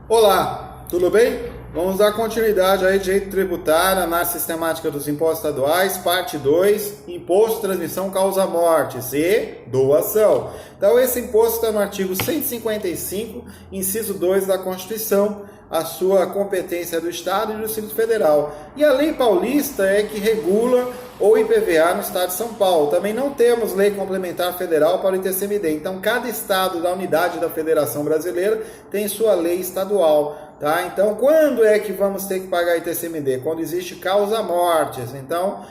Olá, tudo bem? Vamos dar continuidade aí, direito tributário, análise sistemática dos impostos estaduais, parte 2, imposto de transmissão causa mortes e doação. Então esse imposto está no artigo 155, inciso 2 da Constituição, a sua competência do Estado e do Distrito Federal. E a lei paulista é que regula o IPVA no Estado de São Paulo. Também não temos lei complementar federal para o ITCMD. Então, cada estado da unidade da Federação Brasileira tem sua lei estadual. Tá? Então, quando é que vamos ter que pagar ITCMD? Quando existe causa-mortes. Então,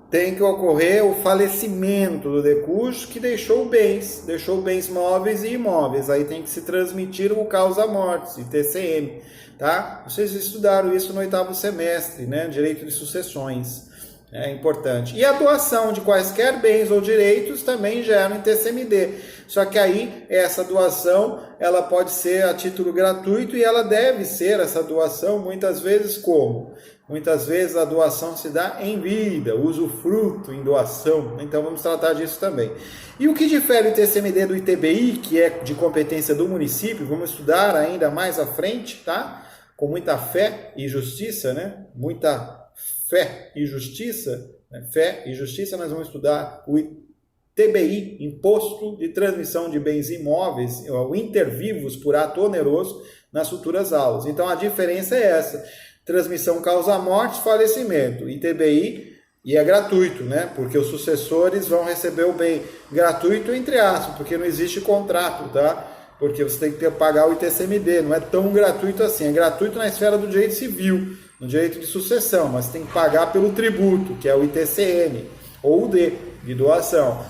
tem que ocorrer o falecimento do decúbito que deixou bens móveis e imóveis. Aí tem que se transmitir o causa-mortes, ITCM. Tá? Vocês estudaram isso no 8º semestre, né? Direito de sucessões. É importante. E a doação de quaisquer bens ou direitos também gera um ITCMD. Só que aí, essa doação, ela pode ser a título gratuito e ela deve ser, essa doação, muitas vezes como? Muitas vezes a doação se dá em vida, usufruto em doação. Então vamos tratar disso também. E o que difere o ITCMD do ITBI, que é de competência do município, vamos estudar ainda mais à frente, tá? Com muita fé e justiça, né? Muita fé e justiça, né? Fé e justiça, nós vamos estudar o ITBI, Imposto de Transmissão de Bens Imóveis, o intervivos por ato oneroso, nas futuras aulas. Então a diferença é essa: transmissão causa morte, falecimento. ITBI, e é gratuito, né? Porque os sucessores vão receber o bem gratuito, entre aspas, porque não existe contrato, tá? Porque você tem que pagar o ITCMD, não é tão gratuito assim. É gratuito na esfera do direito civil, no direito de sucessão, mas tem que pagar pelo tributo, que é o ITCM, ou o D, de doação.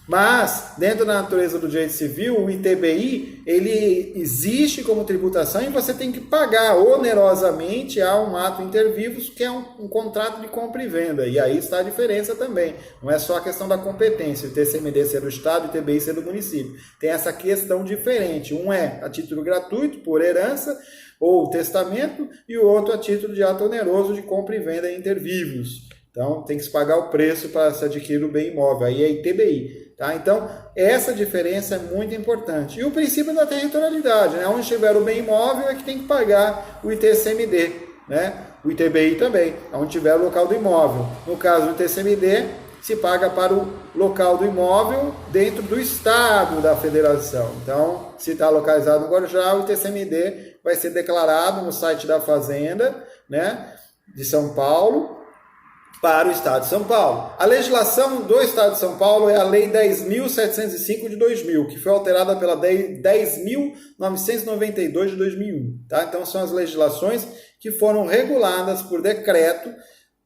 Mas, dentro da natureza do direito civil, o ITBI, ele existe como tributação e você tem que pagar onerosamente a um ato intervivos, que é um contrato de compra e venda. E aí está a diferença também. Não é só a questão da competência, o ITCMD ser do Estado e o ITBI ser do município. Tem essa questão diferente. Um é a título gratuito, por herança, ou testamento, e o outro a título de ato oneroso de compra e venda intervivos. Então, tem que se pagar o preço para se adquirir o bem imóvel. Aí é ITBI. Tá? Então, essa diferença é muito importante. E o princípio da territorialidade, né? Onde tiver o bem imóvel é que tem que pagar o ITCMD. Né? O ITBI também, onde tiver o local do imóvel. No caso do ITCMD, se paga para o local do imóvel dentro do estado da federação. Então, se está localizado no Guarujá, o ITCMD vai ser declarado no site da Fazenda, né, de São Paulo, para o Estado de São Paulo. A legislação do Estado de São Paulo é a Lei 10.705 de 2000, que foi alterada pela Lei 10.992 de 2001. Tá? Então, são as legislações que foram reguladas por decreto,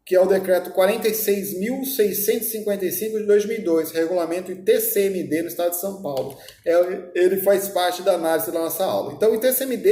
que é o decreto 46.655 de 2002, regulamento ITCMD no Estado de São Paulo. Ele faz parte da análise da nossa aula. Então, o ITCMD,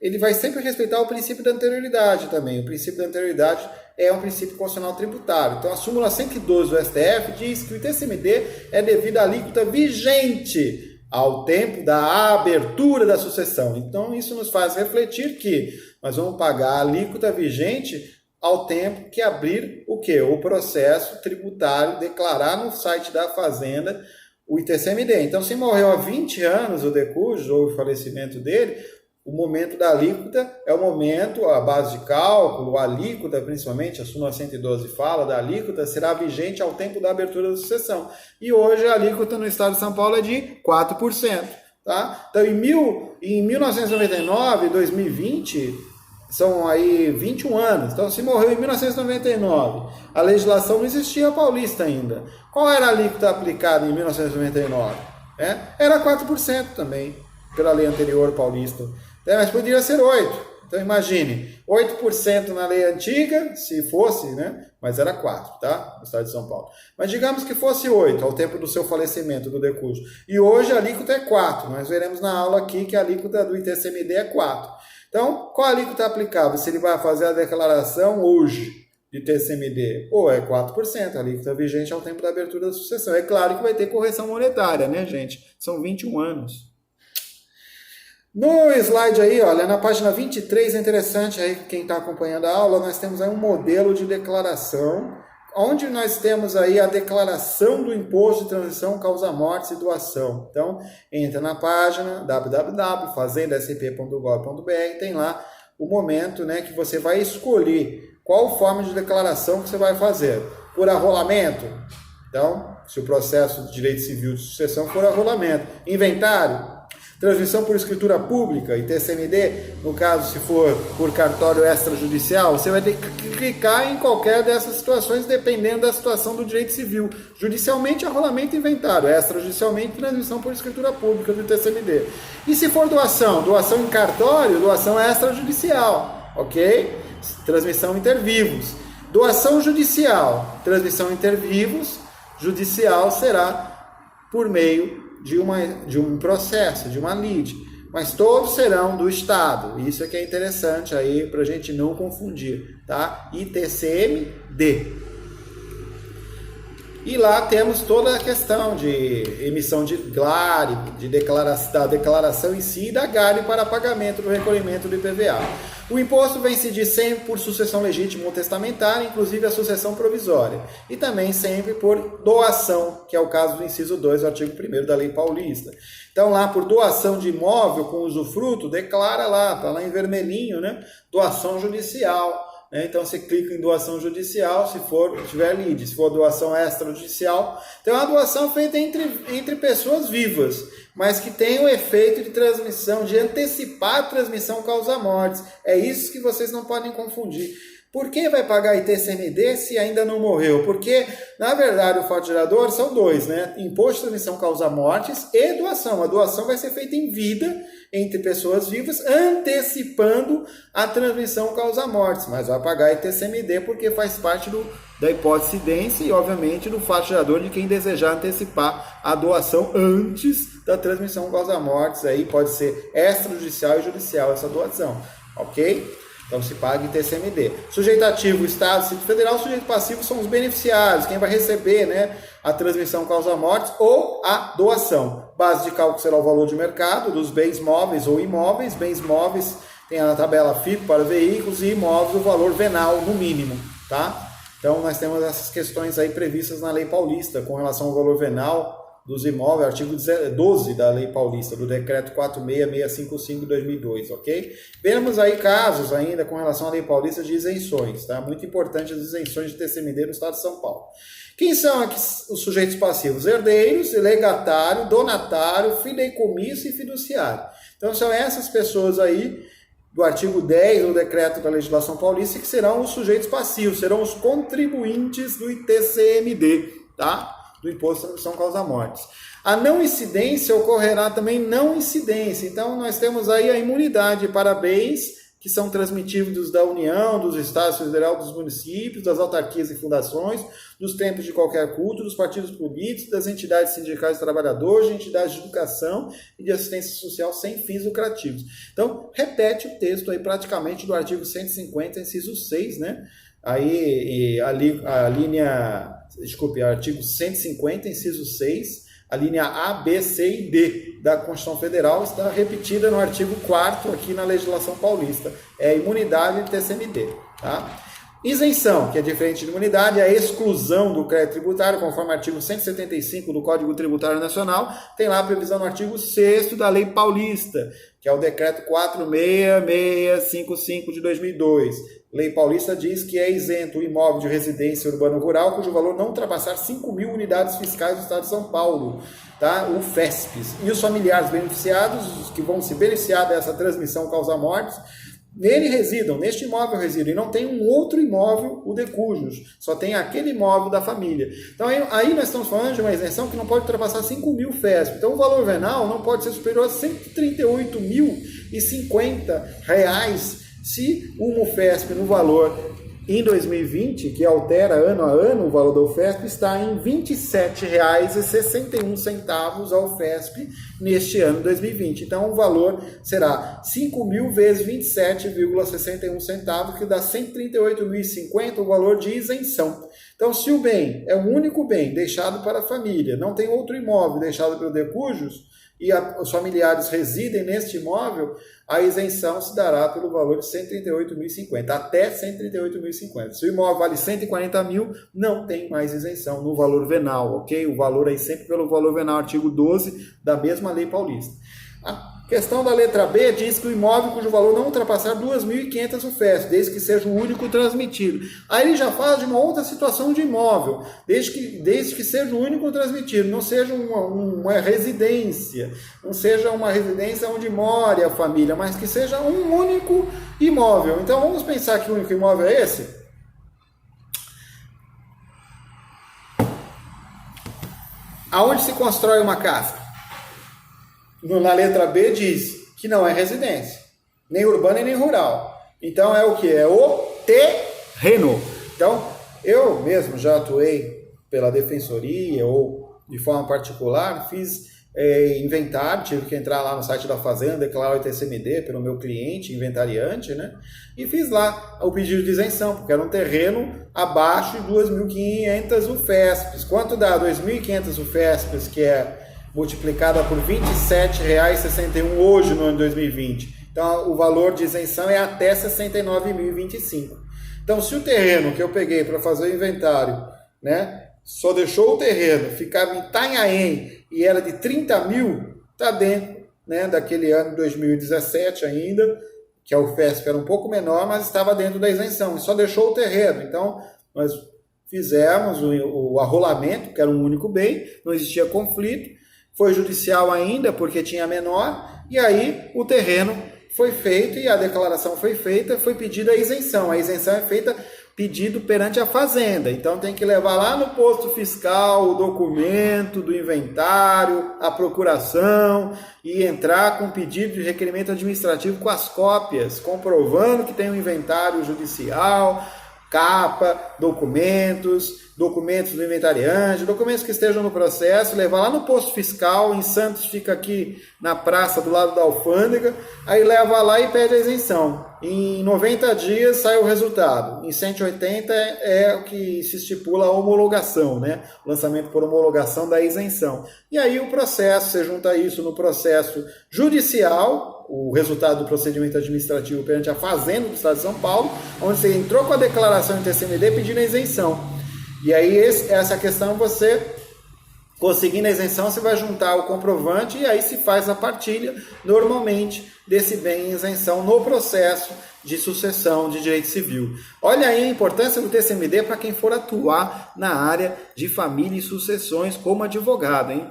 ele vai sempre respeitar o princípio da anterioridade também. O princípio da anterioridade é um princípio constitucional tributário. Então, a súmula 112 do STF diz que o ITCMD é devido à alíquota vigente ao tempo da abertura da sucessão. Então, isso nos faz refletir que nós vamos pagar a alíquota vigente ao tempo que abrir o quê? O processo tributário, declarar no site da Fazenda o ITCMD. Então, se morreu há 20 anos o decúbito ou o falecimento dele, o momento da alíquota é o momento, a base de cálculo, a alíquota, principalmente, a súmula 112 fala da alíquota, será vigente ao tempo da abertura da sucessão. E hoje a alíquota no Estado de São Paulo é de 4%. Tá? Então, em 1999, 2020... são aí 21 anos. Então, se morreu em 1999, a legislação não existia paulista ainda. Qual era a alíquota aplicada em 1999? Era 4% também, pela lei anterior paulista. Mas poderia ser 8%. Então, imagine, 8% na lei antiga, se fosse, né? Mas era 4%, tá? No Estado de São Paulo. Mas digamos que fosse 8% ao tempo do seu falecimento, do decúbito. E hoje a alíquota é 4%. Nós veremos na aula aqui que a alíquota do ITCMD é 4%. Então, qual a alíquota aplicável? Se ele vai fazer a declaração hoje de ITCMD, é 4%, a alíquota vigente ao tempo da abertura da sucessão. É claro que vai ter correção monetária, né, gente? São 21 anos. No slide aí, olha, na página 23, é interessante aí, quem está acompanhando a aula, nós temos aí um modelo de declaração onde nós temos aí a declaração do imposto de transmissão, causa-mortes e doação. Então, entra na página www.fazendasp.gov.br, tem lá o momento, né, que você vai escolher qual forma de declaração que você vai fazer. Por arrolamento? Então, se o processo de direito civil de sucessão for arrolamento. Inventário? Transmissão por escritura pública e TCMD, no caso, se for por cartório extrajudicial, você vai ter que clicar em qualquer dessas situações, dependendo da situação do direito civil. Judicialmente, arrolamento e inventário. Extrajudicialmente, transmissão por escritura pública do TCMD. E se for doação? Doação em cartório, doação extrajudicial, ok? Transmissão intervivos. Doação judicial, transmissão intervivos, judicial será por meio de um processo, de uma lide, mas todos serão do Estado. Isso é que é interessante aí para a gente não confundir, tá? ITCMD. E lá temos toda a questão de emissão de GLARI, da declaração em si e da GARI para pagamento do recolhimento do IPVA. O imposto vai incidir sempre por sucessão legítima ou testamentária, inclusive a sucessão provisória. E também sempre por doação, que é o caso do inciso 2 do artigo 1º da Lei Paulista. Então lá por doação de imóvel com usufruto, declara lá, está lá em vermelhinho, né? Doação judicial. Então você clica em doação judicial, se tiver lide, se for doação extrajudicial. Então é uma doação feita entre pessoas vivas, mas que tem o efeito de transmissão, de antecipar a transmissão causa-mortes. É isso que vocês não podem confundir. Por que vai pagar ITCMD se ainda não morreu? Porque, na verdade, o fato gerador são dois, né? Imposto de transmissão causa-mortes e doação. A doação vai ser feita em vida, entre pessoas vivas, antecipando a transmissão causa-mortes. Mas vai pagar ITCMD porque faz parte da hipótese dense e, obviamente, do fato gerador de quem desejar antecipar a doação antes da transmissão causa-mortes. Aí pode ser extrajudicial e judicial essa doação, ok? Então se paga ITCMD. Sujeito ativo, Estado, Distrito Federal. Sujeito passivo são os beneficiários, quem vai receber, né, a transmissão causa-mortes ou a doação. Base de cálculo será o valor de mercado dos bens móveis ou imóveis. Bens móveis tem a tabela FIPO para veículos e imóveis o valor venal no mínimo, tá? Então nós temos essas questões aí previstas na Lei Paulista com relação ao valor venal dos imóveis, artigo 12 da Lei Paulista, do Decreto 46655 de 2002, ok? Vemos aí casos ainda com relação à Lei Paulista de isenções, tá? Muito importante as isenções de TCMD no Estado de São Paulo. Quem são aqui os sujeitos passivos? Herdeiros, legatário, donatário, fideicomisso e fiduciário. Então são essas pessoas aí do artigo 10 do Decreto da Legislação Paulista que serão os sujeitos passivos, serão os contribuintes do ITCMD, tá? Do Imposto de Transmissão Causa-Mortes. A não incidência ocorrerá também não incidência. Então, nós temos aí a imunidade para bens que são transmitidos da União, dos Estados Federais, dos municípios, das autarquias e fundações, dos templos de qualquer culto, dos partidos políticos, das entidades sindicais de trabalhadores, de entidades de educação e de assistência social sem fins lucrativos. Então, repete o texto aí praticamente do artigo 150, inciso 6, né? Aí artigo 150, inciso 6, a linha A, B, C e D da Constituição Federal está repetida no artigo 4º aqui na legislação paulista. É imunidade de TCMD, tá? Isenção, que é diferente de imunidade, é a exclusão do crédito tributário, conforme o artigo 175 do Código Tributário Nacional, tem lá a previsão no artigo 6º da Lei Paulista, que é o Decreto 46655 de 2002. Lei Paulista diz que é isento o imóvel de residência urbano-rural cujo valor não ultrapassar 5.000 unidades fiscais do Estado de São Paulo, tá? O FESPES. E os familiares beneficiados, os que vão se beneficiar dessa transmissão causa-mortes, nele residam, neste imóvel residam, e não tem um outro imóvel, o de cujos, só tem aquele imóvel da família. Então aí nós estamos falando de uma isenção que não pode ultrapassar 5.000 FESP. Então o valor venal não pode ser superior a R$ 138.050 se o MUFESP no valor em 2020, que altera ano a ano o valor da UFESP, está em R$ 27,61 ao FESP neste ano 2020. Então o valor será 5.000 vezes 27,61, que dá R$ 138.050 o valor de isenção. Então se o bem é o único bem deixado para a família, não tem outro imóvel deixado pelo decujus, e os familiares residem neste imóvel, a isenção se dará pelo valor de R$ 138.050, até R$ 138.050. Se o imóvel vale 140 mil, não tem mais isenção no valor venal, ok? O valor aí sempre pelo valor venal, artigo 12 da mesma lei paulista. A questão da letra B diz que o imóvel cujo valor não ultrapassar 2.500 UFES, desde que seja o único transmitido. Aí ele já fala de uma outra situação de imóvel, desde que seja o único transmitido, não seja uma residência, não seja uma residência onde more a família, mas que seja um único imóvel. Então vamos pensar que o único imóvel é esse? Aonde se constrói uma casa? Na letra B diz que não é residência, nem urbana e nem rural. Então é o que? É o terreno. Então eu mesmo já atuei pela defensoria ou de forma particular, fiz inventário, tive que entrar lá no site da Fazenda, declarar o ITCMD pelo meu cliente, inventariante, né? E fiz lá o pedido de isenção, porque era um terreno abaixo de 2.500 UFESPs. Quanto dá 2.500 UFESPs, que é multiplicada por R$ 27,61 hoje no ano de 2020. Então, o valor de isenção é até R$ 69.025. Então, se o terreno que eu peguei para fazer o inventário, né, só deixou o terreno, ficava em Itanhaém e era de 30 mil, está dentro, né, daquele ano de 2017 ainda, que a UFESP era um pouco menor, mas estava dentro da isenção, e só deixou o terreno. Então, nós fizemos o arrolamento, que era um único bem, não existia conflito, foi judicial ainda, porque tinha menor, e aí o terreno foi feito e a declaração foi feita, foi pedida a isenção. A isenção é feita pedido perante a Fazenda. Então tem que levar lá no posto fiscal o documento do inventário, a procuração, e entrar com pedido de requerimento administrativo com as cópias, comprovando que tem um inventário judicial, capa, documentos do inventariante, documentos que estejam no processo, levar lá no posto fiscal, em Santos fica aqui na praça do lado da alfândega, aí leva lá e pede a isenção. Em 90 dias sai o resultado, em 180 é o que se estipula a homologação, né? O lançamento por homologação da isenção. E aí o processo, você junta isso no processo judicial, o resultado do procedimento administrativo perante a Fazenda do Estado de São Paulo, onde você entrou com a declaração em TCMD pedindo a isenção. E aí essa questão, você conseguindo a isenção, você vai juntar o comprovante e aí se faz a partilha, normalmente, desse bem em isenção no processo de sucessão de direito civil. Olha aí a importância do TCMD para quem for atuar na área de família e sucessões como advogado, hein?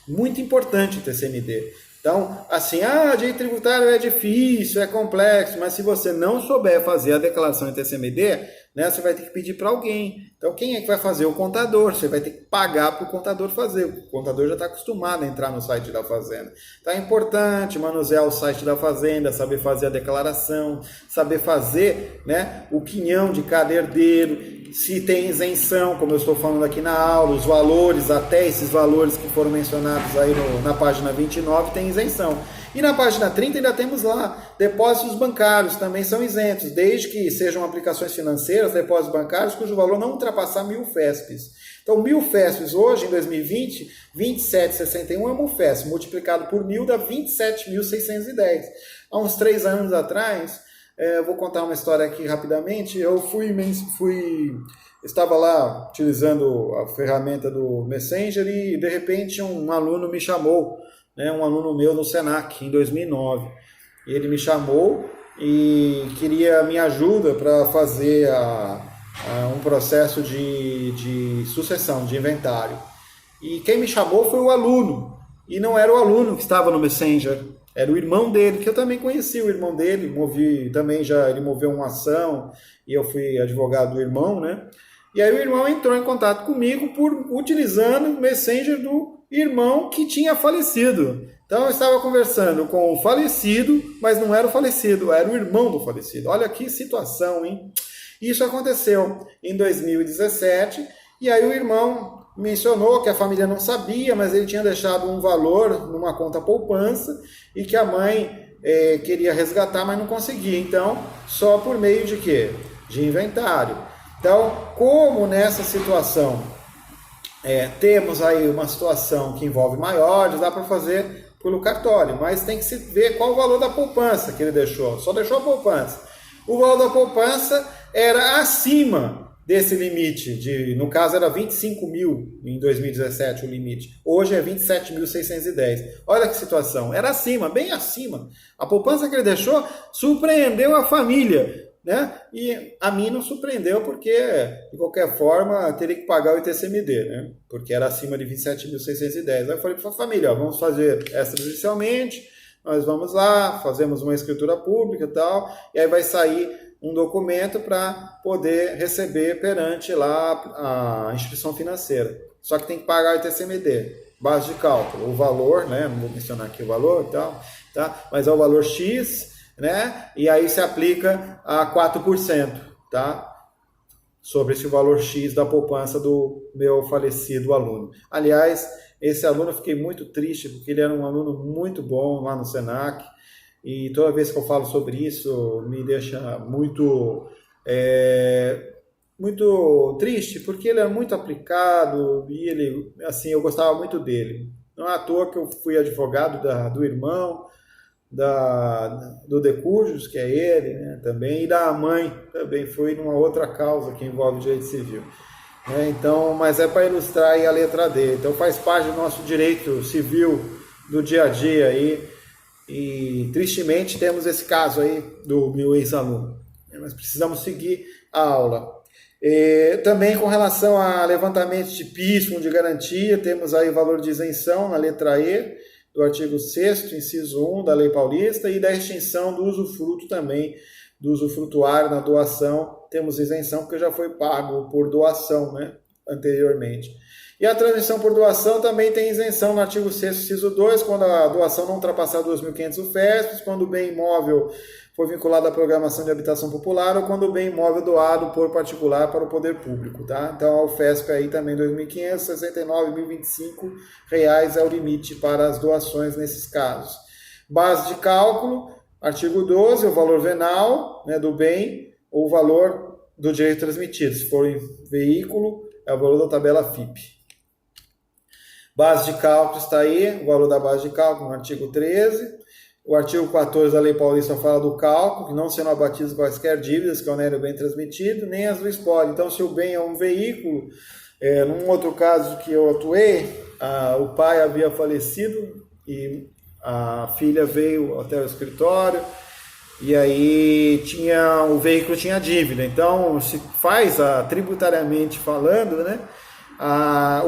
Muito importante o TCMD. Então, assim, direito tributário é difícil, é complexo, mas se você não souber fazer a declaração em TCMD, né, você vai ter que pedir para alguém. Então, quem é que vai fazer? O contador. Você vai ter que pagar para o contador fazer. O contador já está acostumado a entrar no site da Fazenda. Então, é importante manusear o site da Fazenda, saber fazer a declaração, saber fazer, né, o quinhão de cada herdeiro, se tem isenção, como eu estou falando aqui na aula, os valores, até esses valores que foram mencionados aí na página 29, tem isenção. E na página 30 ainda temos lá, depósitos bancários também são isentos, desde que sejam aplicações financeiras, depósitos bancários, cujo valor não ultrapassar 1.000 FESPs. Então, 1.000 FESPs hoje, em 2020, 27,61 é uma FESP, multiplicado por 1.000 dá 27.610. Há uns 3 anos atrás, eu vou contar uma história aqui rapidamente, eu estava lá utilizando a ferramenta do Messenger e, de repente, um aluno me chamou, né, um aluno meu no Senac, em 2009. Ele me chamou e queria minha ajuda para fazer um processo de sucessão, de inventário. E quem me chamou foi o aluno, e não era o aluno que estava no Messenger, era o irmão dele, que eu também conheci o irmão dele, ele moveu uma ação, e eu fui advogado do irmão, né? E aí o irmão entrou em contato comigo utilizando o Messenger do irmão que tinha falecido. Então eu estava conversando com o falecido, mas não era o falecido, era o irmão do falecido. Olha que situação, hein? Isso aconteceu em 2017, e aí o irmão mencionou que a família não sabia, mas ele tinha deixado um valor numa conta poupança e que a mãe queria resgatar, mas não conseguia. Então, só por meio de quê? De inventário. Então, como nessa situação temos aí uma situação que envolve maiores, dá para fazer pelo cartório, mas tem que se ver qual o valor da poupança que ele deixou, só deixou a poupança. O valor da poupança era acima desse limite, no caso era 25 mil em 2017 o limite, hoje é 27.610. Olha que situação, era acima, bem acima. A poupança que ele deixou surpreendeu a família, né? E a mim não surpreendeu porque, de qualquer forma, teria que pagar o ITCMD, né? Porque era acima de 27.610. Aí eu falei para a família, ó, vamos fazer extrajudicialmente, nós vamos lá, fazemos uma escritura pública e tal, e aí vai sair um documento para poder receber perante lá a instituição financeira. Só que tem que pagar o ITCMD, base de cálculo, o valor, né? Não vou mencionar aqui o valor e tal, tá? Mas é o valor X, né? E aí se aplica a 4%, tá? Sobre esse valor X da poupança do meu falecido aluno. Aliás, esse aluno eu fiquei muito triste, porque ele era um aluno muito bom lá no Senac, e toda vez que eu falo sobre isso, me deixa muito triste, porque ele era muito aplicado, e ele, assim, eu gostava muito dele. Não é à toa que eu fui advogado do irmão, do Decujos, que é ele, né, também, e da mãe, também foi numa outra causa que envolve direito civil. Então, mas é para ilustrar aí a letra D. Então faz parte do nosso direito civil do dia a dia aí, e tristemente temos esse caso aí do meu ex-aluno. Mas precisamos seguir a aula. Também com relação a levantamento de PIS, fundo de garantia, temos aí o valor de isenção na letra E, do artigo 6º, inciso 1 da Lei Paulista, e da extinção do usufruto também, do usufrutuário na doação, temos isenção porque já foi pago por doação, né, anteriormente. E a transmissão por doação também tem isenção no artigo 6º, inciso 2, quando a doação não ultrapassar 2.500 UFESPs, quando o bem imóvel for vinculado à programação de habitação popular ou quando o bem imóvel doado por particular para o poder público, tá? Então a UFESP aí também R$ 2.569.025 é o limite para as doações nesses casos. Base de cálculo, artigo 12, o valor venal, né, do bem ou o valor do direito transmitido. Se for em veículo, é o valor da tabela FIP. Base de cálculo está aí, o valor da base de cálculo no artigo 13. O artigo 14 da Lei Paulista fala do cálculo, que não sendo abatidos quaisquer dívidas que onerem o bem transmitido, nem as do espólio. Então, se o bem é um veículo, num outro caso que eu atuei, o pai havia falecido e a filha veio até o escritório, e aí o veículo tinha dívida. Então, se faz, tributariamente falando, né,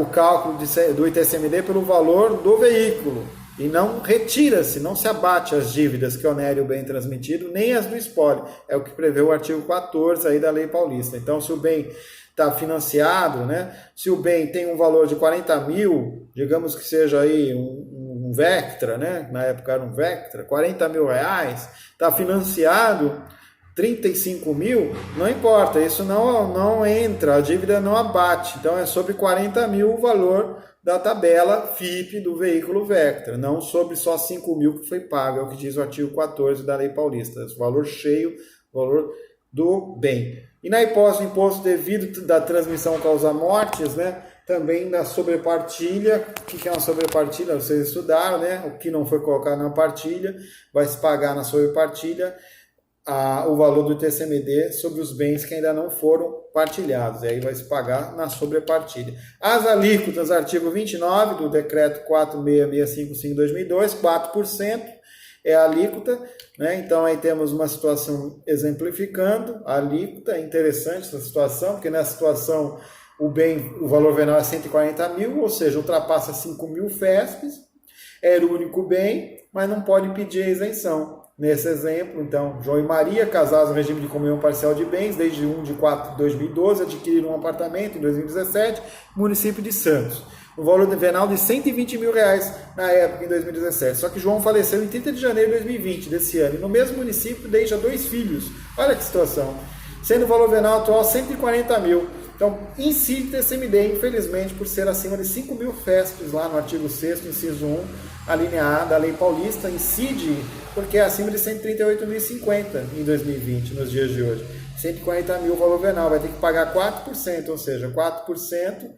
o cálculo do ITCMD pelo valor do veículo. E não retira-se, não se abate as dívidas que onerem o bem transmitido, nem as do espólio. É o que prevê o artigo 14 aí da Lei Paulista. Então, se o bem está financiado, né, se o bem tem um valor de 40 mil, digamos que seja aí um Vectra, né, na época era um Vectra, 40 mil reais, está financiado 35 mil, não importa, isso não entra, a dívida não abate. Então, é sobre 40 mil o valor da tabela FIP do veículo Vectra, não sobre só 5 mil que foi pago, é o que diz o artigo 14 da Lei Paulista, o valor cheio, o valor do bem. E na hipótese do imposto devido da transmissão causa mortes, né, também na sobrepartilha. O que é uma sobrepartilha? Vocês estudaram, né? O que não foi colocado na partilha vai se pagar na sobrepartilha o valor do ITCMD sobre os bens que ainda não foram partilhados, e aí vai se pagar na sobrepartilha. As alíquotas, artigo 29 do decreto 4665/2002, 4% é a alíquota, né? Então aí temos uma situação exemplificando a alíquota. É interessante essa situação, porque nessa situação o valor venal é 140 mil, ou seja, ultrapassa 5 mil FESPs, era o único bem, mas não pode pedir a isenção. Nesse exemplo, então, João e Maria, casados no regime de comunhão parcial de bens, desde 1 de 4 de 2012, adquiriram um apartamento em 2017, município de Santos. O valor venal de R$ 120 mil na época, em 2017. Só que João faleceu em 30 de janeiro de 2020, desse ano, e no mesmo município deixa 2 filhos. Olha que situação. Sendo o valor venal atual 140 mil. Então, incide TCMD, infelizmente, por ser acima de 5 mil FESPs, lá no artigo 6º, inciso 1, a linha A da Lei Paulista, incide porque é acima de 138.050 em 2020, nos dias de hoje. 140 mil o valor venal, vai ter que pagar 4%, ou seja, 4%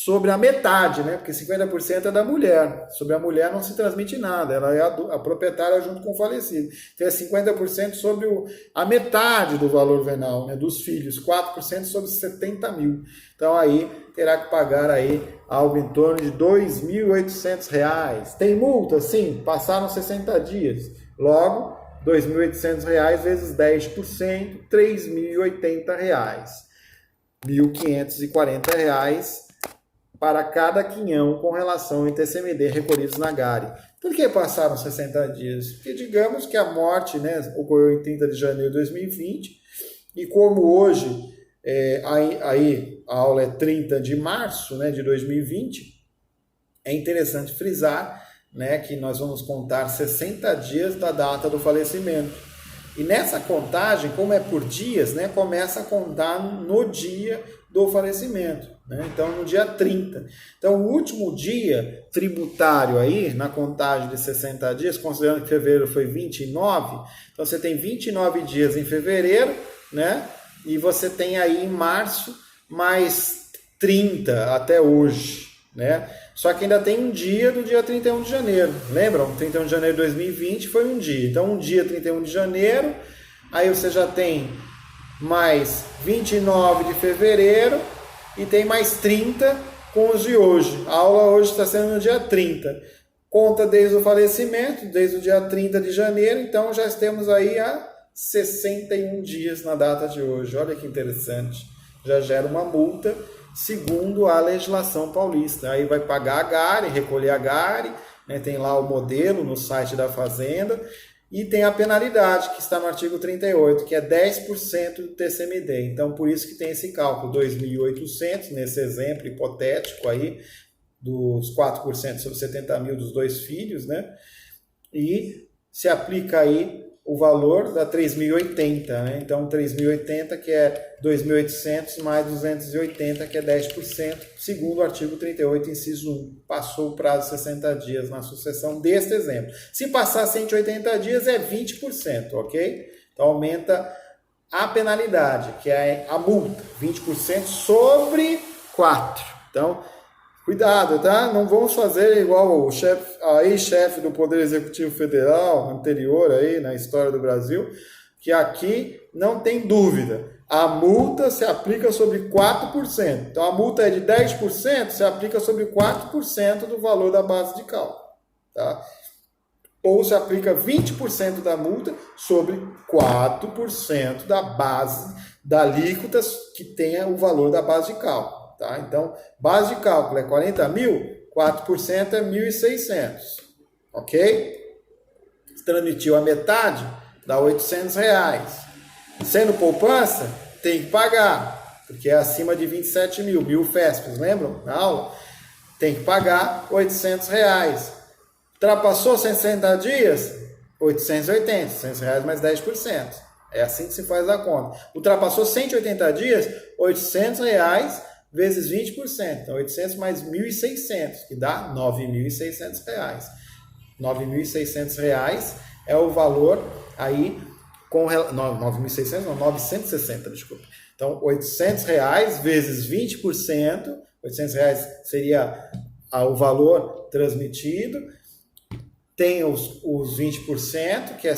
sobre a metade, né? Porque 50% é da mulher. Sobre a mulher não se transmite nada, ela é a proprietária junto com o falecido. Então é 50% sobre a metade do valor venal, né? Dos filhos, 4% sobre 70 mil. Então aí terá que pagar aí algo em torno de R$ 2.800. Tem multa? Sim, passaram 60 dias. Logo, R$ 2.800 vezes 10%, R$ 3.080. R$ 1.540 para cada quinhão com relação ao TCMD recolhidos na GARI. Por que passaram 60 dias? Porque digamos que a morte, né, ocorreu em 30 de janeiro de 2020 e como hoje aí a aula é 30 de março, né, de 2020, é interessante frisar, né, que nós vamos contar 60 dias da data do falecimento. E nessa contagem, como é por dias, né, começa a contar no dia do falecimento, né? Então no dia 30. Então o último dia tributário aí, na contagem de 60 dias, considerando que fevereiro foi 29, então você tem 29 dias em fevereiro, né? E você tem aí em março mais 30 até hoje, né? Só que ainda tem um dia do dia 31 de janeiro. Lembram? 31 de janeiro de 2020 foi um dia. Então, um dia 31 de janeiro, aí você já tem mais 29 de fevereiro e tem mais 30 com os de hoje. A aula hoje está sendo no dia 30. Conta desde o falecimento, desde o dia 30 de janeiro, então já temos aí há 61 dias na data de hoje. Olha que interessante. Já gera uma multa segundo a legislação paulista. Aí vai pagar a GARI, recolher a GARI, né? Tem lá o modelo no site da Fazenda, e tem a penalidade, que está no artigo 38, que é 10% do TCMD. Então, por isso que tem esse cálculo, 2.800, nesse exemplo hipotético aí, dos 4% sobre 70 mil dos dois filhos, né? E se aplica aí o valor da 3.080, né? Então 3.080 que é 2.800 mais 280 que é 10%, segundo o artigo 38, inciso 1. Passou o prazo de 60 dias na sucessão deste exemplo. Se passar 180 dias é 20%, ok? Então aumenta a penalidade, que é a multa, 20% sobre 4. Então, cuidado, tá? Não vamos fazer igual o ex-chefe do Poder Executivo Federal anterior aí na história do Brasil, que aqui não tem dúvida. A multa se aplica sobre 4%. Então, a multa é de 10%, se aplica sobre 4% do valor da base de cálculo, tá? Ou se aplica 20% da multa sobre 4% da base da alíquota que tenha o valor da base de cálculo. Tá? Então, base de cálculo é 40 mil, 4% é 1.600, ok? Se transmitiu a metade, dá R$ 800. Sendo poupança, tem que pagar, porque é acima de 27 mil, 1.000 FESPs, lembram? Na aula? Tem que pagar R$ 800. Ultrapassou 60 dias, 880, R$ 800 mais 10%. É assim que se faz a conta. Ultrapassou 180 dias, R$ 800 vezes 20%, então 800 mais 1.600, que dá R$ 9.600. R$ 9.600 é o valor aí, 9.600 não, 960, desculpa. Então, R$ 800 vezes 20%, R$ 800 seria o valor transmitido, tem os 20%, que é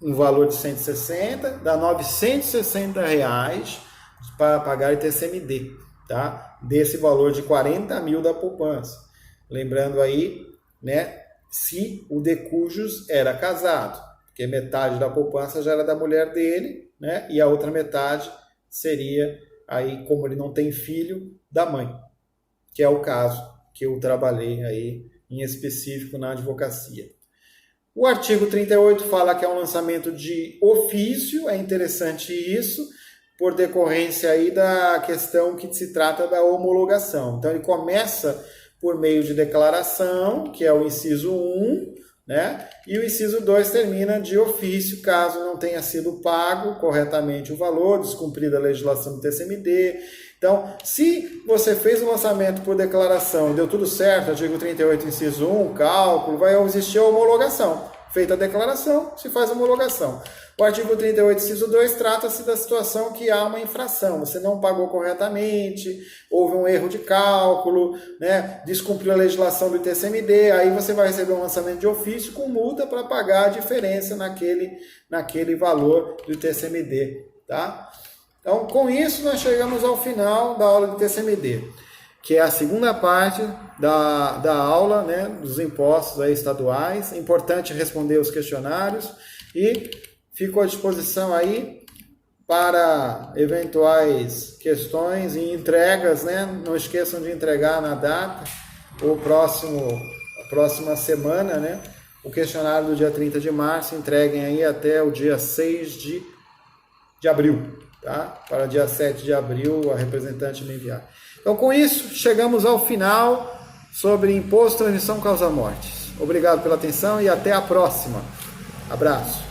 um valor de 160, dá R$ 960 para pagar ITCMD. Tá? Desse valor de 40 mil da poupança. Lembrando aí, né, se o decujus era casado, porque metade da poupança já era da mulher dele, né, e a outra metade seria, aí, como ele não tem filho, da mãe, que é o caso que eu trabalhei aí em específico na advocacia. O artigo 38 fala que é um lançamento de ofício, é interessante isso, por decorrência aí da questão que se trata da homologação. Então, ele começa por meio de declaração, que é o inciso 1, né? E o inciso 2 termina de ofício, caso não tenha sido pago corretamente o valor, descumprida a legislação do TCMD. Então, se você fez o lançamento por declaração e deu tudo certo, artigo 38, inciso 1, cálculo, vai existir a homologação. feita a declaração, se faz a homologação. O artigo 38, inciso 2, trata-se da situação que há uma infração. Você não pagou corretamente, houve um erro de cálculo, né, descumpriu a legislação do ITCMD, aí você vai receber um lançamento de ofício com multa para pagar a diferença naquele valor do ITCMD. Tá? Então, com isso, nós chegamos ao final da aula do ITCMD, que é a segunda parte da aula, né, dos impostos aí estaduais. É importante responder os questionários e fico à disposição aí para eventuais questões e entregas, né? Não esqueçam de entregar na data, a próxima semana, né? O questionário do dia 30 de março, entreguem aí até o dia 6 de abril, tá? Para dia 7 de abril a representante me enviar. Então, com isso, chegamos ao final sobre imposto, transmissão, causa mortes. Obrigado pela atenção e até a próxima. Abraço.